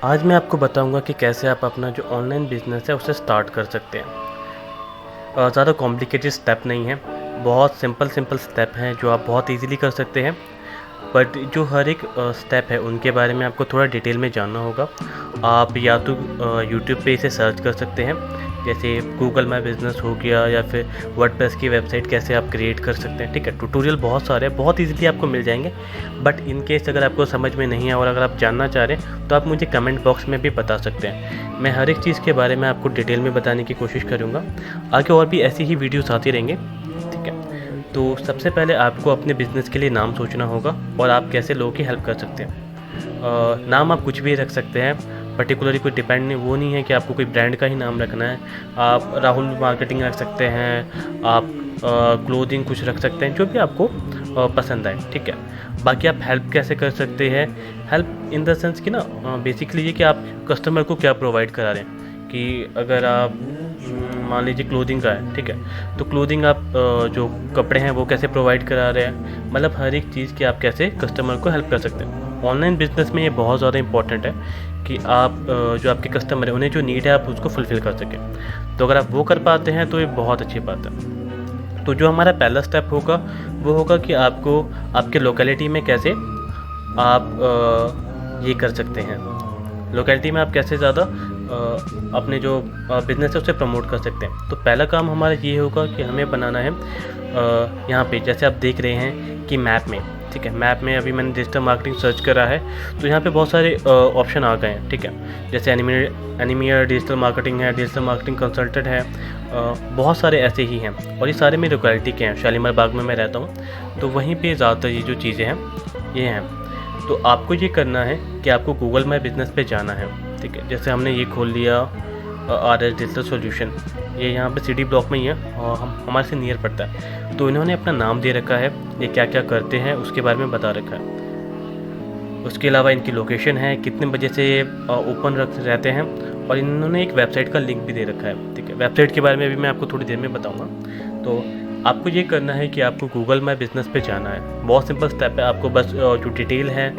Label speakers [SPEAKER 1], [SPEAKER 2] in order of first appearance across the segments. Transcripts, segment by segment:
[SPEAKER 1] आज मैं आपको बताऊंगा कि कैसे आप अपना जो ऑनलाइन बिज़नेस है उसे स्टार्ट कर सकते हैं। ज़्यादा कॉम्प्लिकेटेड स्टेप नहीं है, बहुत सिंपल सिंपल स्टेप हैं जो आप बहुत इजीली कर सकते हैं। बट जो हर एक स्टेप है उनके बारे में आपको थोड़ा डिटेल में जानना होगा। आप या तो यूट्यूब पे इसे सर्च कर सकते हैं, जैसे गूगल माई बिज़नेस हो गया, या फिर वर्डप्रेस की वेबसाइट कैसे आप क्रिएट कर सकते हैं। ठीक है, ट्यूटोरियल बहुत सारे हैं, बहुत इजीली आपको मिल जाएंगे। बट इन केस अगर आपको समझ में नहीं आया और अगर आप जानना चाह रहे हैं तो आप मुझे कमेंट बॉक्स में भी बता सकते हैं। मैं हर एक चीज़ के बारे में आपको डिटेल में बताने की कोशिश करूँगा। आगे और भी ऐसी ही वीडियोस आती रहेंगे। ठीक है, तो सबसे पहले आपको अपने बिज़नेस के लिए नाम सोचना होगा और आप कैसे लोगों की हेल्प कर सकते हैं। नाम आप कुछ भी रख सकते हैं, पर्टिकुलरली कोई डिपेंड नहीं, वो नहीं है कि आपको कोई ब्रांड का ही नाम रखना है। आप राहुल मार्केटिंग रख सकते हैं, आप क्लोथिंग कुछ रख सकते हैं, जो भी आपको पसंद आए। ठीक है, बाकी आप हेल्प कैसे कर सकते हैं, हेल्प इन द सेंस कि ना बेसिकली ये कि आप कस्टमर को क्या प्रोवाइड करा रहे हैं। कि अगर आप मान लीजिए क्लोथिंग का है, ठीक है, तो क्लोथिंग आप जो कपड़े हैं वो कैसे प्रोवाइड करा रहे हैं, मतलब हर एक चीज़ की आप कैसे कस्टमर को हेल्प कर सकते हैं। ऑनलाइन बिजनेस में ये बहुत ज़्यादा इंपॉर्टेंट है कि आप जो आपके कस्टमर है उन्हें जो नीड है आप उसको फुलफ़िल कर सकें। तो अगर आप वो कर पाते हैं तो ये बहुत अच्छी बात है। तो जो हमारा पहला स्टेप होगा वो होगा कि आपको आपके लोकेलिटी में कैसे आप ये कर सकते हैं। लोकेलिटी में आप कैसे ज़्यादा अपने जो बिज़नेस है उसे प्रमोट कर सकते हैं। तो पहला काम हमारा ये होगा कि हमें बनाना है यहाँ पे जैसे आप देख रहे हैं कि मैप में, ठीक है, मैप में अभी मैंने डिजिटल मार्केटिंग सर्च करा है तो यहाँ पे बहुत सारे ऑप्शन आ गए हैं। ठीक है, जैसे एनिमियर डिजिटल मार्केटिंग है, डिजिटल मार्केटिंग कंसल्टेंट है, बहुत सारे ऐसे ही हैं और ये सारे मेरी लोकेलिटी के हैं। शालीमार बाग में मैं रहता हूँ तो वहीं पे ज़्यादातर ये जो चीज़ें हैं ये हैं। तो आपको ये करना है कि आपको गूगल माई बिज़नेस पे जाना है। ठीक है, जैसे हमने ये खोल लिया RS डिजिटल सॉल्यूशन, ये यहाँ पे सिटी ब्लॉक में ही है और हमारे से नियर पड़ता है। तो इन्होंने अपना नाम दे रखा है, ये क्या क्या करते हैं उसके बारे में बता रखा है। उसके अलावा इनकी लोकेशन है, कितने बजे से ओपन रहते हैं, और इन्होंने एक वेबसाइट का लिंक भी दे रखा है। ठीक है, वेबसाइट के बारे में भी मैं आपको थोड़ी देर में बताऊँगा। तो आपको ये करना है कि आपको गूगल माई बिज़नेस पे जाना है। बहुत सिंपल स्टेप है, आपको बस जो डिटेल है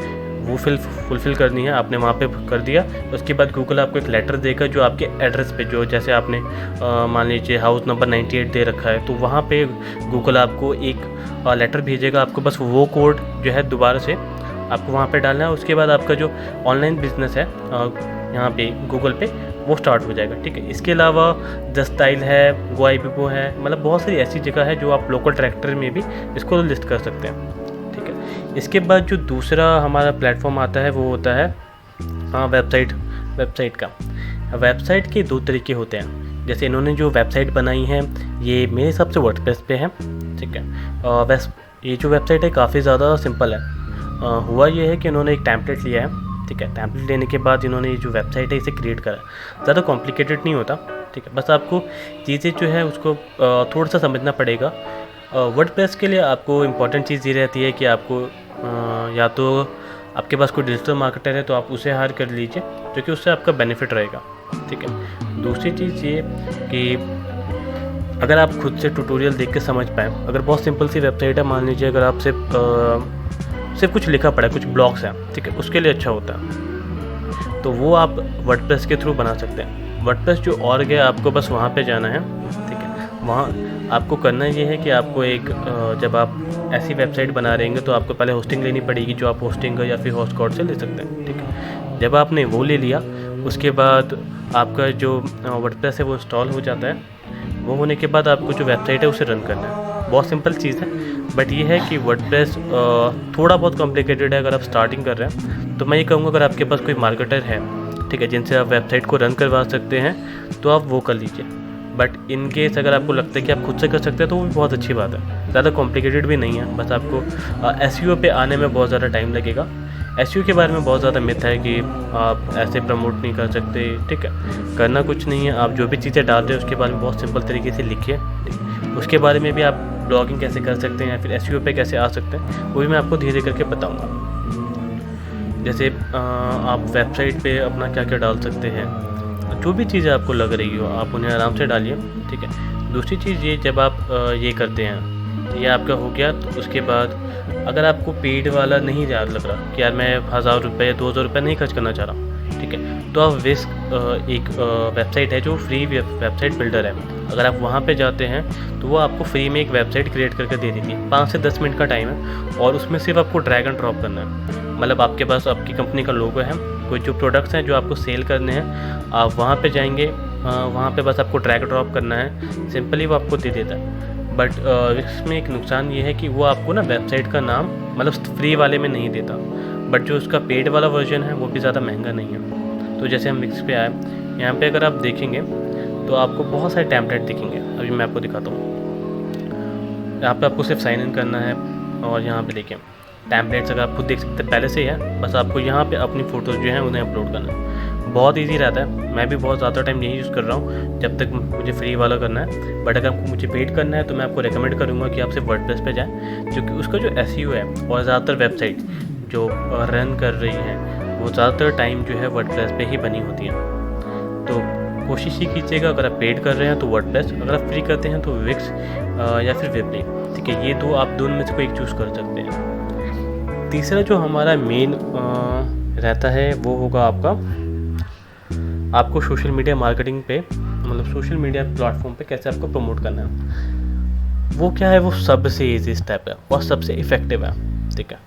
[SPEAKER 1] वो फुलफ़िल करनी है। आपने वहाँ पे कर दिया, उसके बाद गूगल आपको एक लेटर देगा जो आपके एड्रेस पे, जो जैसे आपने मान लीजिए हाउस नंबर 98 दे रखा है, तो वहाँ पे गूगल आपको एक लेटर भेजेगा। आपको बस वो कोड जो है दोबारा से आपको वहाँ पे डालना है। उसके बाद आपका जो ऑनलाइन बिज़नेस है यहाँ पे गूगल पे वो स्टार्ट हो जाएगा। ठीक है, इसके अलावा द स्टाइल है, गोआईबिबो है, मतलब बहुत सारी ऐसी जगह है जो आप लोकल डायरेक्टरी में भी इसको लिस्ट कर सकते हैं। ठीक है, इसके बाद जो दूसरा हमारा प्लेटफॉर्म आता है वो होता है वेबसाइट का। वेबसाइट के दो तरीके होते हैं। जैसे इन्होंने जो वेबसाइट बनाई है ये मेरे हिसाब से वर्डप्रेस पे है। ठीक है, ये जो वेबसाइट है काफ़ी ज़्यादा सिंपल है। हुआ ये है कि इन्होंने एक टेम्पलेट लिया है। ठीक है, टेम्पलेट लेने के बाद इन्होंने ये जो वेबसाइट है इसे क्रिएट करा। ज़्यादा कॉम्प्लिकेटेड नहीं होता। ठीक है, बस आपको चीज़ें जो है उसको थोड़ा सा समझना पड़ेगा। वर्डप्रेस के लिए आपको इम्पॉर्टेंट चीज़ ये रहती है कि आपको या तो आपके पास कोई डिजिटल मार्केटर है तो आप उसे हायर कर लीजिए, क्योंकि उससे आपका बेनिफिट रहेगा। ठीक है, दूसरी चीज़ ये कि अगर आप खुद से ट्यूटोरियल देख के समझ पाएँ, अगर बहुत सिंपल सी वेबसाइट है, मान लीजिए अगर आप सिर्फ कुछ लिखा पड़ा है, कुछ ब्लॉक्स हैं, ठीक है, उसके लिए अच्छा होता है, तो वो आप वर्डप्रेस के थ्रू बना सकते हैं। वर्डप्रेस जो ऑर्ग है, आपको बस वहाँ पे जाना है। ठीक है, वहाँ आपको करना ये है कि आपको एक जब आप ऐसी वेबसाइट बना रहे हैं तो आपको पहले होस्टिंग लेनी पड़ेगी, जो आप होस्टिंग या फिर होस्ट कोड से ले सकते हैं। ठीक है, जब आपने वो ले लिया उसके बाद आपका जो वर्डप्रेस है वो इंस्टॉल हो जाता है। वो होने के बाद आपको जो वेबसाइट है उसे रन करना है। बहुत सिंपल चीज़ है, बट ये है कि वर्डप्रेस थोड़ा बहुत कॉम्प्लिकेटेड है अगर आप स्टार्टिंग कर रहे हैं। तो मैं ये कहूँगा अगर आपके पास कोई मार्केटर है, ठीक है, जिनसे आप वेबसाइट को रन करवा सकते हैं तो आप वो कर लीजिए। बट इन केस अगर आपको लगता है कि आप खुद से कर सकते हैं तो वो भी बहुत अच्छी बात है। ज़्यादा कॉम्प्लिकेटेड भी नहीं है, बस आपको SEO पे आने में बहुत ज़्यादा टाइम लगेगा। SEO के बारे में बहुत ज़्यादा मिथ है कि आप ऐसे प्रमोट नहीं कर सकते। ठीक है, करना कुछ नहीं है, आप जो भी चीज़ें डाल रहे हैं उसके बारे में बहुत सिंपल तरीके से लिखिए। उसके बारे में भी आप ब्लॉगिंग कैसे कर सकते हैं या फिर SEO पे कैसे आ सकते हैं वो भी मैं आपको धीरे करके बताऊंगा। जैसे आप वेबसाइट पे अपना क्या क्या डाल सकते हैं, जो भी चीज़ें आपको लग रही हो आप उन्हें आराम से डालिए। ठीक है, दूसरी चीज़ ये, जब आप ये करते हैं ये आपका हो गया, तो उसके बाद अगर आपको पेड वाला नहीं याद लग रहा कि यार मैं 1000 रुपये 2000 रुपये नहीं खर्च करना चाह रहा, ठीक है। तो आप विस्क एक वेबसाइट है जो फ्री वेबसाइट बिल्डर है। अगर आप वहाँ पे जाते हैं तो वो आपको फ्री में एक वेबसाइट क्रिएट करके दे देगी। 5 से 10 मिनट का टाइम है और उसमें सिर्फ आपको ड्रैग एंड ड्रॉप करना है। मतलब आपके पास आपकी कंपनी का लोगो है, कोई जो प्रोडक्ट्स हैं जो आपको सेल करने हैं, आप वहाँ पे जाएंगे, वहाँ पे बस आपको ड्रैग ड्रॉप करना है, सिंपली वो आपको दे देता है। बट इसमें एक नुकसान ये है कि वो आपको ना वेबसाइट का नाम मतलब फ्री वाले में नहीं देता, बट जो उसका पेड वाला वर्जन है वो भी ज़्यादा महंगा नहीं है। तो जैसे हम विक्स पे आए, यहाँ पे अगर आप देखेंगे तो आपको बहुत सारे टेम्पलेट दिखेंगे। अभी मैं आपको दिखाता हूँ। यहाँ पे आपको सिर्फ साइन इन करना है और यहाँ पे देखिए टेम्पलेट्स अगर आप खुद देख सकते हैं पहले से ही है, बस आपको यहाँ पे अपनी फ़ोटोज़ जो हैं उन्हें अपलोड करना है। बहुत इजी रहता है, मैं भी बहुत ज़्यादा टाइम यही यूज़ कर रहा हूँ जब तक मुझे फ्री वाला करना है। बट अगर आपको मुझे पेड करना है तो मैं आपको रेकमेंड करूँगा कि आप सिर्फ वर्डप्रेस पे जाएँ, क्योंकि उसका जो एसईओ है और ज़्यादातर वेबसाइट जो रन कर रही हैं वो ज़्यादातर टाइम जो है वर्डप्रेस पे ही बनी होती है। तो कोशिश ही कीजिएगा, अगर आप पेड कर रहे हैं तो वर्डप्रेस, अगर आप फ्री करते हैं तो विक्स या फिर वेबली, ठीक है। ये दो आप दोनों में से कोई एक चूज़ कर सकते हैं। तीसरा जो हमारा मेन रहता है वो होगा आपको सोशल मीडिया मार्केटिंग पे, मतलब सोशल मीडिया प्लेटफॉर्म पे कैसे आपको प्रमोट करना है। वो क्या है, वो सबसे ईजी स्टेप है और सबसे इफ़ेक्टिव है, ठीक है।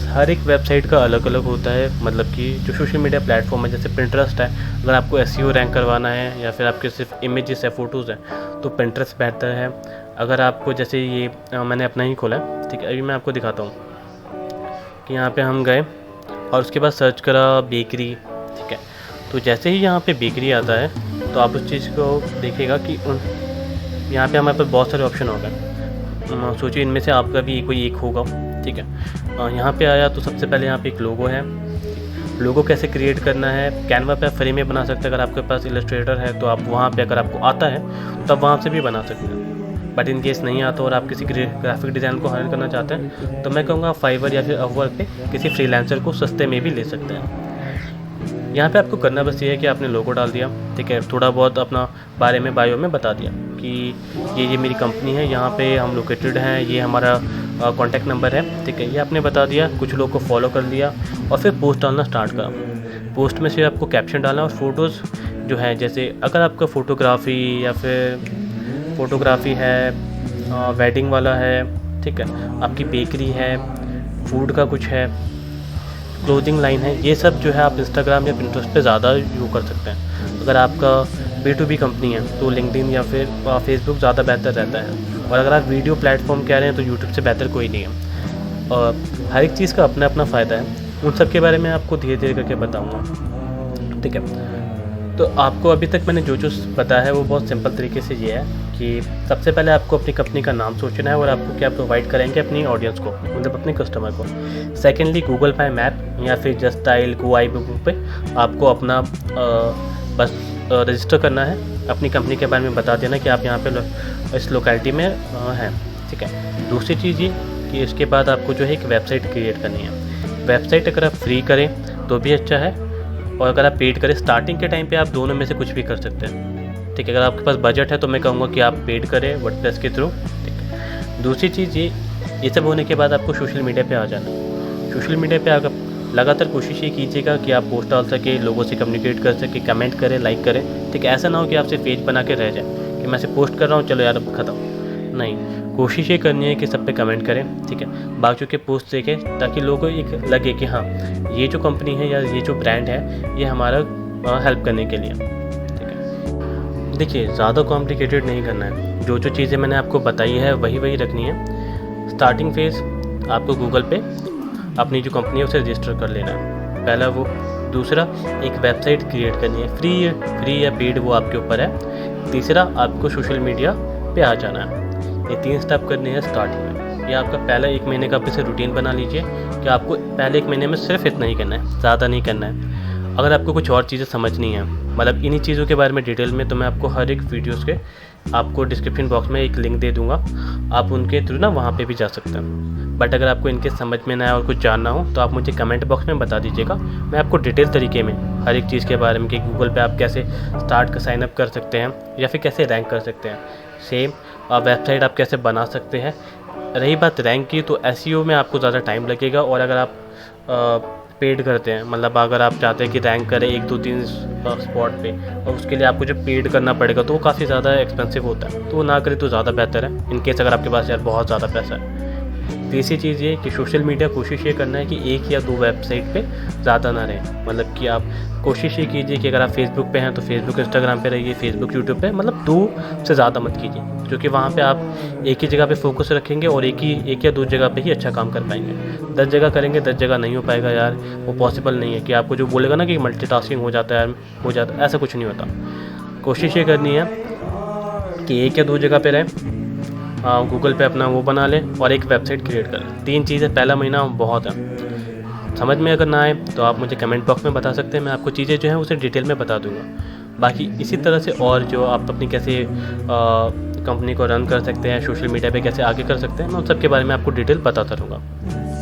[SPEAKER 1] हर एक वेबसाइट का अलग अलग होता है, मतलब कि जो सोशल मीडिया प्लेटफॉर्म है जैसे पिंटरेस्ट है, अगर आपको एसईओ रैंक करवाना है या फिर आपके सिर्फ इमेजेस है, फ़ोटोज़ हैं, तो पिंटरेस्ट बेहतर है। अगर आपको जैसे ये मैंने अपना ही खोला है, ठीक है, अभी मैं आपको दिखाता हूँ कि यहाँ पे हम गए और उसके बाद सर्च करा बेकरी, ठीक है। तो जैसे ही यहाँ पे बेकरी आता है तो आप उस चीज़ को देखिएगा कि यहाँ पे हमारे पास बहुत सारे ऑप्शन हो गए। सोचिए इनमें से आपका भी कोई एक होगा, ठीक है। यहाँ पे आया तो सबसे पहले यहाँ पे एक लोगो है। लोगो कैसे क्रिएट करना है, कैनवा पे आप फ्री में बना सकते हैं। अगर आपके पास इलस्ट्रेटर है तो आप वहाँ पे, अगर आपको आता है तो आप वहाँ से भी बना सकते हैं। बट इन केस नहीं आता और आप किसी ग्राफिक डिज़ाइन को हायर करना चाहते हैं तो मैं कहूँगा फाइवर या फिर अपवर्क पे किसी फ्रीलांसर को सस्ते में भी ले सकते हैं। यहाँ पे आपको करना बस ये है कि आपने लोगो डाल दिया, ठीक है, थोड़ा बहुत अपना बारे में बायो में बता दिया कि ये मेरी कंपनी है, यहाँ पे हम लोकेटेड हैं, ये हमारा कॉन्टैक्ट नंबर है, ठीक है, ये आपने बता दिया। कुछ लोग को फॉलो कर लिया और फिर पोस्ट डालना स्टार्ट करा। पोस्ट में से आपको कैप्शन डालना और फ़ोटोज़ जो है, जैसे अगर आपका फ़ोटोग्राफ़ी या फिर फ़ोटोग्राफ़ी है, वेडिंग वाला है, ठीक है, आपकी बेकरी है, फूड का कुछ है, क्लोथिंग लाइन है, ये सब जो है आप इंस्टाग्राम या पिंटरेस्ट पे ज़्यादा यूज़ कर सकते हैं। अगर आपका B2B कंपनी है तो लिंक्डइन या फिर फेसबुक ज़्यादा बेहतर रहता है। और अगर आप वीडियो प्लेटफॉर्म कह रहे हैं तो यूट्यूब से बेहतर कोई नहीं है। और हर एक चीज़ का अपना अपना फ़ायदा है, उन सब के बारे में आपको धीरे धीरे करके बताऊँगा, ठीक है। तो आपको अभी तक मैंने जो बताया है वो बहुत सिंपल तरीके से ये है कि सबसे पहले आपको अपनी कंपनी का नाम सोचना है और आपको क्या प्रोवाइड करेंगे अपनी ऑडियंस को, मतलब अपने कस्टमर को। सेकेंडली गूगल पे मैप या फिर जस्ट स्टाइल GoIBook पे आपको अपना बस रजिस्टर करना है, अपनी कंपनी के बारे में बता देना कि आप यहाँ पे इस लोकेलिटी में हैं, ठीक है। दूसरी चीज़ ये कि इसके बाद आपको जो है एक वेबसाइट क्रिएट करनी है। वेबसाइट अगर आप फ्री करें तो भी अच्छा है और अगर आप पेड करें, स्टार्टिंग के टाइम पे आप दोनों में से कुछ भी कर सकते हैं, ठीक है। अगर आपके पास बजट है तो मैं कहूँगा कि आप पेड करें वर्डप्रेस के थ्रू, ठीक है। दूसरी चीज़ ये सब होने के बाद आपको सोशल मीडिया पे आ जाना है। सोशल मीडिया पे आकर लगातार कोशिश ये कीजिएगा कि आप पोस्ट डाल सके, लोगों से कम्युनिकेट कर सके, कमेंट करें, लाइक करें, ठीक है। ऐसा ना हो कि आप सिर्फ पेज बना के रह जाए कि मैं सिर्फ पोस्ट कर रहा हूँ, चलो यार अब ख़त्म। नहीं, कोशिश ये करनी है कि सब पे कमेंट करें, ठीक है, बाकियों के पोस्ट देखें ताकि लोगों को एक लगे कि हाँ ये जो कंपनी है या ये जो ब्रांड है ये हमारा हेल्प करने के लिए, ठीक है। देखिए ज़्यादा कॉम्प्लिकेटेड नहीं करना है, जो चीज़ें मैंने आपको बताई है वही रखनी है। स्टार्टिंग फेज़ आपको गूगल पे अपनी जो कंपनी है उसे रजिस्टर कर लेना है, पहला वो। दूसरा, एक वेबसाइट क्रिएट करनी है, फ्री या पेड वो आपके ऊपर है। तीसरा, आपको सोशल मीडिया पे आ जाना है। ये 3 स्टेप करने हैं स्टार्टिंग में। ये आपका पहला 1 महीने का आप इसे रूटीन बना लीजिए कि आपको पहले 1 महीने में सिर्फ इतना ही करना है, ज़्यादा नहीं करना है। अगर आपको कुछ और चीज़ें समझनी है, मतलब इन्हीं चीज़ों के बारे में डिटेल में, तो मैं आपको हर एक वीडियोज़ के आपको डिस्क्रिप्शन बॉक्स में एक लिंक दे दूँगा, आप उनके थ्रू ना वहाँ पे भी जा सकते हैं। बट अगर आपको इनके समझ में ना आए और कुछ जानना हो तो आप मुझे कमेंट बॉक्स में बता दीजिएगा, मैं आपको डिटेल तरीके में हर एक चीज़ के बारे में कि गूगल पे आप कैसे स्टार्ट साइन अप कर सकते हैं या फिर कैसे रैंक कर सकते हैं, सेम वेबसाइट आप कैसे बना सकते हैं। रही बात रैंक की, तो एसईओ में आपको ज़्यादा टाइम लगेगा और अगर आप पेड करते हैं, मतलब अगर आप चाहते हैं कि रैंक करें 1 2 3 स्पॉट पे, और उसके लिए आपको जो पेड करना पड़ेगा तो वो काफ़ी ज़्यादा एक्सपेंसिव होता है, तो वो ना करें तो ज़्यादा बेहतर है, इन केस अगर आपके पास यार बहुत ज़्यादा पैसा है। तीसरी चीज़ ये कि सोशल मीडिया कोशिश ये करना है कि 1 या 2 वेबसाइट पे ज़्यादा ना रहें, मतलब कि आप कोशिश ये कीजिए कि अगर आप फेसबुक पे हैं तो फेसबुक इंस्टाग्राम पे रहिए, फेसबुक यूट्यूब पे, मतलब 2 से ज़्यादा मत कीजिए, क्योंकि वहाँ पे आप एक ही जगह पे फोकस रखेंगे और एक या 2 जगह पे ही अच्छा काम कर पाएंगे। 10 जगह करेंगे 10 जगह नहीं हो पाएगा यार, वो पॉसिबल नहीं है कि आपको जो बोलेगा ना कि मल्टीटास्किंग हो जाता है, ऐसा कुछ नहीं होता। कोशिश ये करनी है कि 1 या 2 जगह पे रहें, गूगल पे अपना वो बना लें और एक वेबसाइट क्रिएट कर लें। 3 चीज़ें, पहला महीना बहुत है। समझ में अगर ना आए तो आप मुझे कमेंट बॉक्स में बता सकते हैं, मैं आपको चीज़ें जो हैं उसे डिटेल में बता दूंगा। बाकी इसी तरह से और जो आप अपनी कैसे कंपनी को रन कर सकते हैं, सोशल मीडिया पे कैसे आगे कर सकते हैं, मैं उन सब के बारे में आपको डिटेल बताता रहूँगा।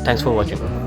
[SPEAKER 1] Thanks for watching.